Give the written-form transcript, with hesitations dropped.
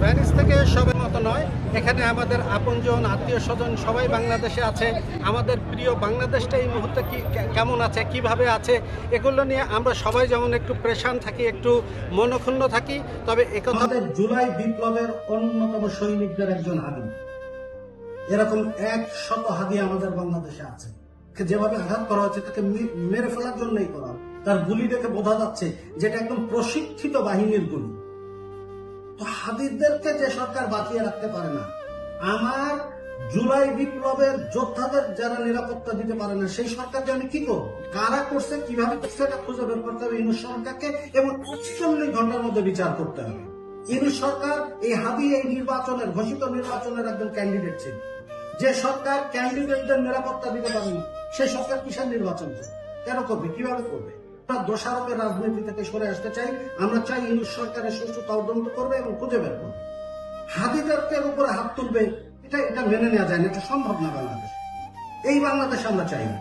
Venice থেকে সবার মতো নয়, এখানে আমাদের আপনজন আত্মীয় স্বজন সবাই বাংলাদেশে আছে। আমাদের প্রিয় বাংলাদেশটা এই মুহূর্তে কেমন আছে, কিভাবে আছে, এগুলো নিয়ে আমরা সবাই যেমন একটু প্রেশান থাকি, একটু মনক্ষুণ্ণ থাকি। তবে একথা জুলাই বিপ্লবের অন্যতম সৈনিকদের একজন হাদি, এরকম 100 হাদি আমাদের বাংলাদেশে আছে। যেভাবে আঘাত করা হচ্ছে তাকে মেরে ফেলার জন্যই করা। তার গুলি দেখে বোঝা যাচ্ছে যেটা একদম প্রশিক্ষিত বাহিনীর গুলি। তো হাদিদেরকে যে সরকার বাঁচিয়ে রাখতে পারে না, আমার জুলাই বিপ্লবের যোদ্ধাদের যারা নিরাপত্তা দিতে পারে না, সেই সরকার যে আমি কি করবো, কারা করছে, কিভাবে করছে, এটা খুঁজে বের করতে হবে ইউনূস সরকারকে, এবং ৪৮ ঘন্টার মধ্যে বিচার করতে হবে। ইউনূস সরকার এই হাদি এই নির্বাচনের ঘোষিত নির্বাচনের একজন ক্যান্ডিডেট ছিল। যে সরকার ক্যান্ডিডেটদের নিরাপত্তা দিতে পারে না, সেই সরকার কিসের নির্বাচন করবে, কেন করবে, কিভাবে করবে? দোষারোপের রাজনীতি থেকে সরে আসতে চাই। আমরা চাই ইউনূস সরকারের সুষ্ঠু তদন্ত করবে এবং খুঁজে বের করবে। হাদিদের উপরে হাত তুলবে, এটা মেনে নেওয়া যায় না, এটা সম্ভব না। বাংলাদেশ, এই বাংলাদেশ আমরা চাই না।